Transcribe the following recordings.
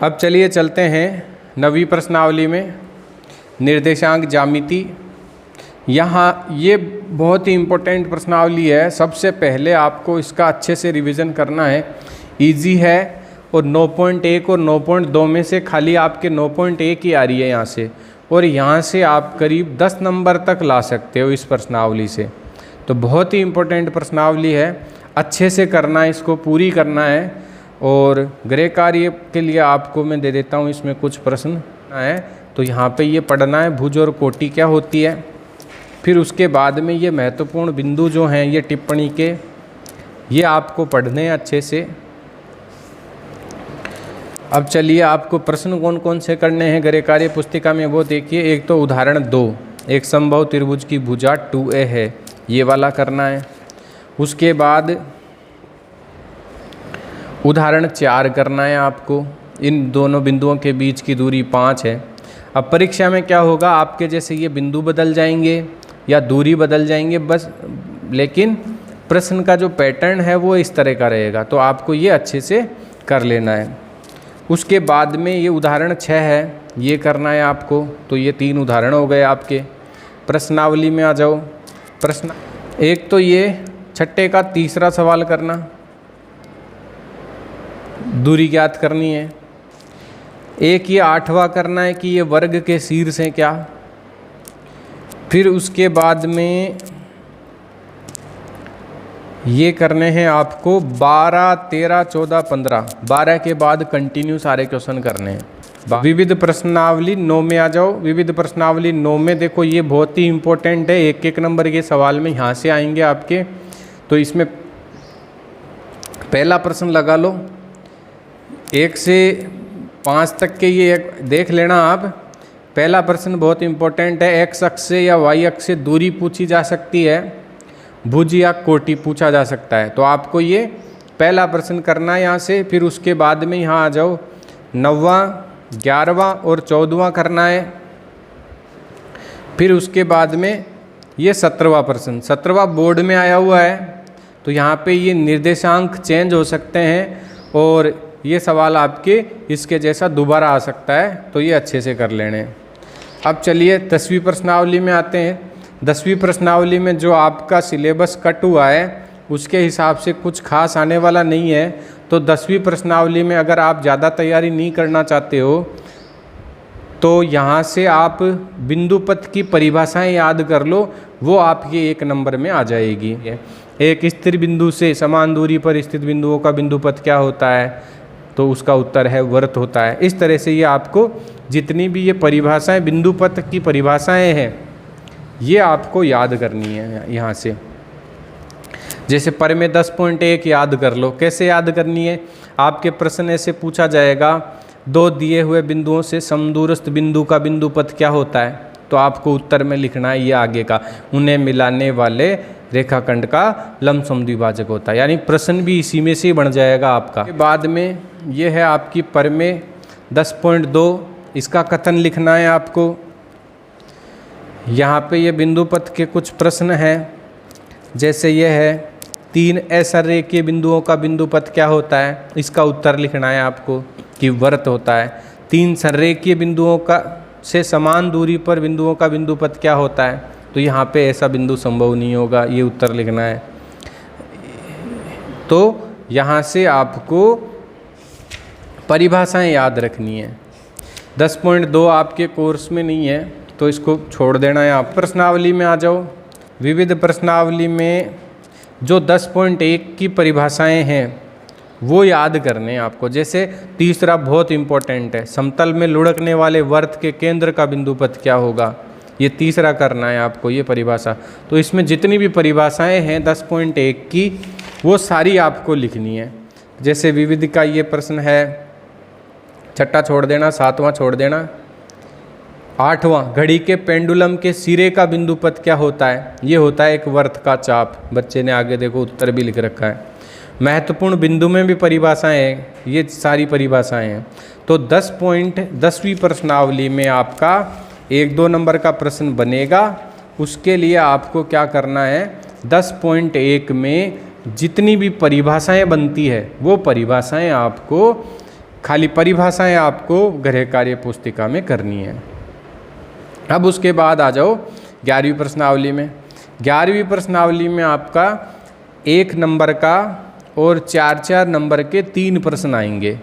अब चलिए चलते हैं 9वीं प्रश्नावली में, निर्देशांक ज्यामिति। यहाँ ये बहुत ही इम्पोर्टेंट प्रश्नावली है। सबसे पहले आपको इसका अच्छे से रिवीजन करना है। इजी है और 9.1 और 9.2 में से खाली आपके 9.1 ही आ रही है यहाँ से, और यहाँ से आप करीब 10 नंबर तक ला सकते हो इस प्रश्नावली से। तो बहुत ही इम्पोर्टेंट प्रश्नावली है, अच्छे से करना है, इसको पूरी करना है। और गृह कार्य के लिए आपको मैं दे देता हूँ, इसमें कुछ प्रश्न है तो यहाँ पे ये पढ़ना है भुज और कोटि क्या होती है। फिर उसके बाद में ये महत्वपूर्ण बिंदु जो हैं ये टिप्पणी के, ये आपको पढ़ने हैं अच्छे से। अब चलिए आपको प्रश्न कौन कौन से करने हैं गृह कार्य पुस्तिका में वो देखिए। एक तो उदाहरण 2, एक समबाहु त्रिभुज की भुजा 2a है, ये वाला करना है। उसके बाद उदाहरण 4 करना है आपको, इन दोनों बिंदुओं के बीच की दूरी 5 है। अब परीक्षा में क्या होगा, आपके जैसे ये बिंदु बदल जाएंगे या दूरी बदल जाएंगे बस, लेकिन प्रश्न का जो पैटर्न है वो इस तरह का रहेगा। तो आपको ये अच्छे से कर लेना है। उसके बाद में ये उदाहरण 6 है, ये करना है आपको। तो ये 3 उदाहरण हो गए आपके। प्रश्नावली में आ जाओ। प्रश्न एक तो ये छठे का तीसरा सवाल करना, दूरी ज्ञात करनी है। एक ये 8वां करना है कि ये वर्ग के शीर्ष हैं क्या। फिर उसके बाद में ये करने हैं आपको 12, 13, 14, 15, 12 के बाद कंटिन्यू सारे क्वेश्चन करने हैं। विविध प्रश्नावली 9 में आ जाओ। विविध प्रश्नावली 9 में देखो ये बहुत ही इम्पोर्टेंट है, एक एक नंबर के सवाल में यहाँ से आएंगे आपके। तो इसमें पहला प्रश्न लगा लो, 1 से 5 तक के ये देख लेना आप। पहला प्रश्न बहुत इम्पोर्टेंट है, एक्स अक्ष से या वाई अक्ष से दूरी पूछी जा सकती है, भुज या कोटि पूछा जा सकता है। तो आपको ये पहला प्रश्न करना है यहाँ से। फिर उसके बाद में यहाँ आ जाओ, 9वां, 11वां और 14वां करना है। फिर उसके बाद में ये 17वां प्रश्न, 17वां बोर्ड में आया हुआ है। तो यहाँ पे ये निर्देशांक चेंज हो सकते हैं और ये सवाल आपके इसके जैसा दोबारा आ सकता है, तो ये अच्छे से कर लेने। अब चलिए 10वीं प्रश्नावली में आते हैं। 10वीं प्रश्नावली में जो आपका सिलेबस कट हुआ है उसके हिसाब से कुछ खास आने वाला नहीं है। तो 10वीं प्रश्नावली में अगर आप ज़्यादा तैयारी नहीं करना चाहते हो तो यहाँ से आप बिंदु पथ की परिभाषाएं याद कर लो, वो आपके 1 नंबर में आ जाएगी। एक स्थिर बिंदु से समान दूरी पर स्थित बिंदुओं का बिंदु पथ क्या होता है, तो उसका उत्तर है वृत्त होता है। इस तरह से ये आपको जितनी भी ये परिभाषाएं, बिंदु पथ की परिभाषाएं हैं, ये आपको याद करनी है यहाँ से। जैसे पर में 10.1 याद कर लो। कैसे याद करनी है, आपके प्रश्न ऐसे पूछा जाएगा, 2 दिए हुए बिंदुओं से समदूरस्थ बिंदु का बिंदु पथ क्या होता है। तो आपको उत्तर में लिखना है ये आगे का, उन्हें मिलाने वाले रेखाखंड का लंबसम द्विभाजक होता है। यानी प्रश्न भी इसी में से बन जाएगा आपका। बाद में ये है आपकी पर में 10.2, इसका कथन लिखना है आपको। यहाँ पे ये बिंदु पथ के कुछ प्रश्न हैं, जैसे ये है 3 असरेखीय बिंदुओं का बिंदु पथ क्या होता है, इसका उत्तर लिखना है आपको कि वृत्त होता है। 3 संरेखीय बिंदुओं का से समान दूरी पर बिंदुओं का बिंदु पथ क्या होता है, तो यहाँ पे ऐसा बिंदु संभव नहीं होगा, ये उत्तर लिखना है। तो यहाँ से आपको परिभाषाएं याद रखनी है। 10.2 आपके कोर्स में नहीं है तो इसको छोड़ देना है आप। प्रश्नावली में आ जाओ। विविध प्रश्नावली में जो 10.1 की परिभाषाएं हैं वो याद करने हैं आपको। जैसे तीसरा बहुत इम्पोर्टेंट है, समतल में लुढ़कने वाले वृत्त के केंद्र का बिंदु पथ क्या होगा, ये तीसरा करना है आपको ये परिभाषा। तो इसमें जितनी भी परिभाषाएं हैं 10.1 की वो सारी आपको लिखनी है। जैसे विविध का ये प्रश्न है, 6वां छोड़ देना, 7वां छोड़ देना। 8वां, घड़ी के पेंडुलम के सिरे का बिंदु पथ क्या होता है, ये होता है एक वृत्त का चाप। बच्चे ने आगे देखो उत्तर भी लिख रखा है। महत्वपूर्ण बिंदु में भी परिभाषाएं हैं, ये सारी परिभाषाएं हैं। तो 10वीं प्रश्नावली में आपका 1-2 नंबर का प्रश्न बनेगा। उसके लिए आपको क्या करना है, 10.1 में जितनी भी परिभाषाएं बनती है वो परिभाषाएं आपको खाली परिभाषाएं आपको गृह कार्य पुस्तिका में करनी है। अब उसके बाद आ जाओ 11वीं प्रश्नावली में। 11वीं प्रश्नावली में आपका 1 नंबर का और 4-4 नंबर के 3 प्रश्न आएंगे।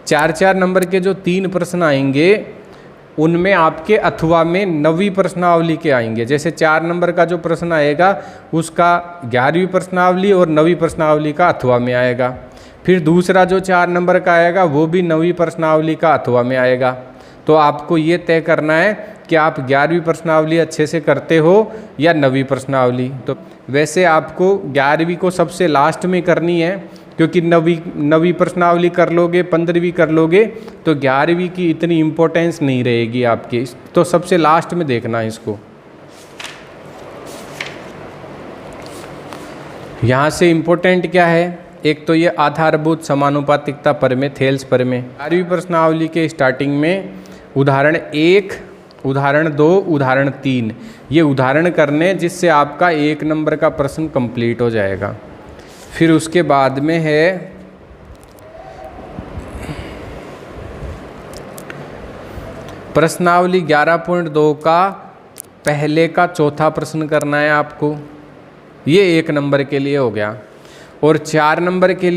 4-4 नंबर के जो 3 प्रश्न आएंगे उनमें आपके अथवा में 9वीं प्रश्नावली के आएंगे। जैसे 4 नंबर का जो प्रश्न आएगा उसका 11वीं प्रश्नावली और 9वीं प्रश्नावली का अथवा में आएगा। फिर दूसरा जो 4 नंबर का आएगा वो भी 9वीं प्रश्नावली का अथवा में आएगा। तो आपको ये तय करना है कि आप 11वीं प्रश्नावली अच्छे से करते हो या 9वीं प्रश्नावली। तो वैसे आपको 11वीं को सबसे लास्ट में करनी है, क्योंकि 9वीं प्रश्नावली कर लोगे, 15वीं कर लोगे तो 11वीं की इतनी इम्पोर्टेंस नहीं रहेगी आपकी। तो सबसे लास्ट में देखना है इसको। यहाँ से इम्पोर्टेंट क्या है, एक तो ये आधारभूत समानुपातिकता परमें, थेल्स परमें। 11वीं प्रश्नावली के स्टार्टिंग में उदाहरण 1, उदाहरण 2, उदाहरण 3 ये उदाहरण करने, जिससे आपका 1 नंबर का प्रश्न कंप्लीट हो जाएगा। फिर उसके बाद में है प्रश्नावली 11.2 का पहले का चौथा प्रश्न करना है आपको। ये 1 नंबर के लिए हो गया। और 4 नंबर के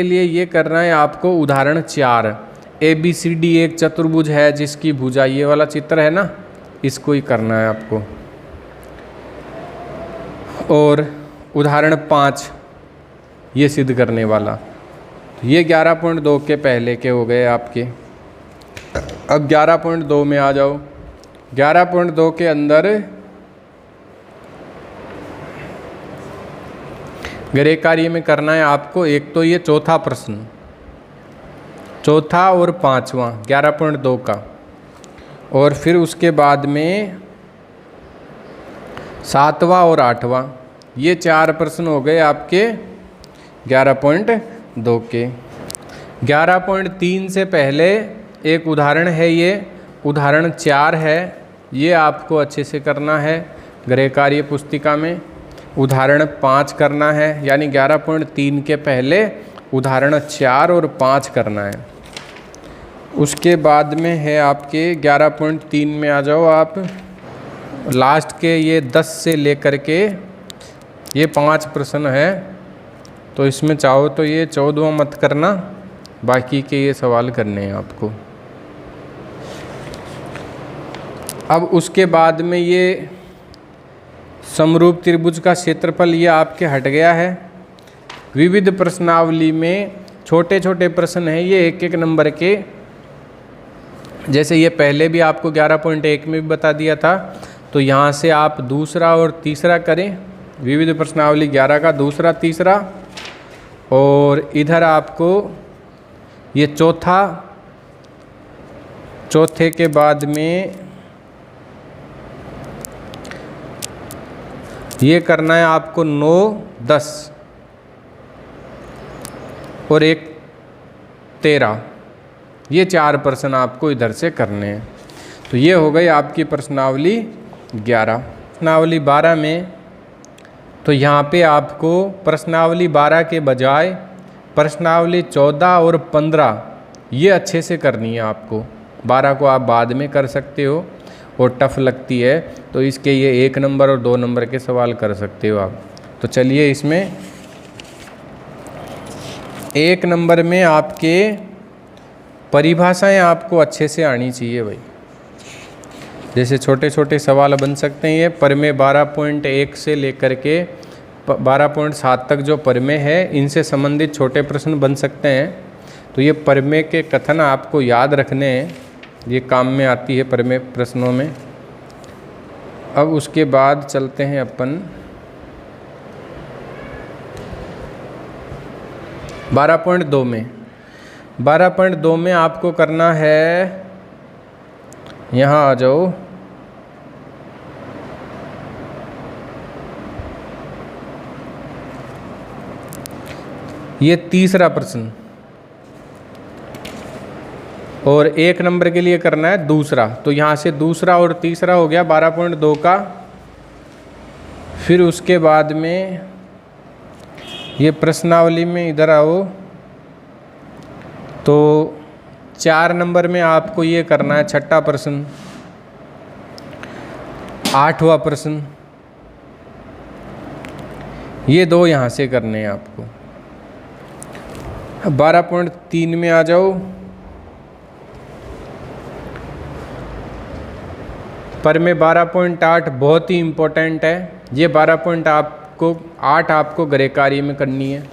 लिए ये करना है आपको उदाहरण 4। ABCD एक चतुर्भुज है जिसकी भुजा ये वाला चित्र है ना, इसको ही करना है आपको। और उदाहरण 5 ये सिद्ध करने वाला। ये 11.2 के पहले के हो गए आपके। अब 11.2 में आ जाओ। 11.2 के अंदर गृह कार्य में करना है आपको एक तो ये चौथा प्रश्न, चौथा और 5वां 11.2 का। और फिर उसके बाद में 7वां और 8वां, ये 4 प्रश्न हो गए आपके 11.2 के। 11.3 से पहले एक उदाहरण है, ये उदाहरण 4 है, ये आपको अच्छे से करना है गृह कार्य पुस्तिका में। उदाहरण 5 करना है, यानी 11.3 के पहले उदाहरण 4 और 5 करना है। उसके बाद में है आपके 11.3 में आ जाओ आप। लास्ट के ये 10 से लेकर के ये 5 प्रश्न है, तो इसमें चाहो तो ये 14वां मत करना, बाकी के ये सवाल करने हैं आपको। अब उसके बाद में ये समरूप त्रिभुज का क्षेत्रफल ये आपके हट गया है। विविध प्रश्नावली में छोटे छोटे प्रश्न हैं ये 1-1 नंबर के। जैसे ये पहले भी आपको 11.1 में भी बता दिया था, तो यहाँ से आप दूसरा और तीसरा करें। विविध प्रश्नावली 11 का दूसरा तीसरा, और इधर आपको ये चौथे के बाद में ये करना है आपको 9, 10 और 1, 13। ये 4 प्रश्न आपको इधर से करने हैं। तो ये हो गई आपकी प्रश्नावली 11। प्रश्नावली 12 में तो यहाँ पे आपको प्रश्नावली 12 के बजाय प्रश्नावली 14 और 15 ये अच्छे से करनी है आपको। 12 को आप बाद में कर सकते हो और टफ लगती है तो इसके ये 1 नंबर और 2 नंबर के सवाल कर सकते हो आप। तो चलिए इसमें 1 नंबर में आपके परिभाषाएं आपको अच्छे से आनी चाहिए भाई। जैसे छोटे छोटे सवाल बन सकते हैं ये परमेय 12.1 से लेकर के 12.7 तक जो परमेय है इनसे संबंधित छोटे प्रश्न बन सकते हैं। तो ये परमेय के कथन आपको याद रखने हैं, ये काम में आती है परमेय प्रश्नों में। अब उसके बाद चलते हैं अपन 12.2 में। 12.2 में आपको करना है, यहाँ आ जाओ, ये तीसरा प्रश्न और 1 नंबर के लिए करना है दूसरा। तो यहाँ से दूसरा और तीसरा हो गया 12.2 का। फिर उसके बाद में ये प्रश्नावली में इधर आओ, तो 4 नंबर में आपको ये करना है छठा प्रश्न, 8वां प्रश्न, ये 2 यहाँ से करने हैं आपको। 12.3 में आ जाओ। पर में 12.8 बहुत ही इम्पोर्टेंट है। ये 12.8 आपको गृह कार्य में करनी है।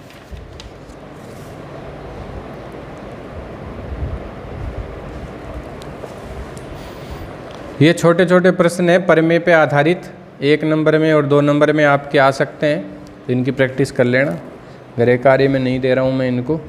ये छोटे छोटे प्रश्न हैं परमेय पे आधारित, 1 नंबर में और 2 नंबर में आपके आ सकते हैं, तो इनकी प्रैक्टिस कर लेना। गृह कार्य में नहीं दे रहा हूँ मैं इनको।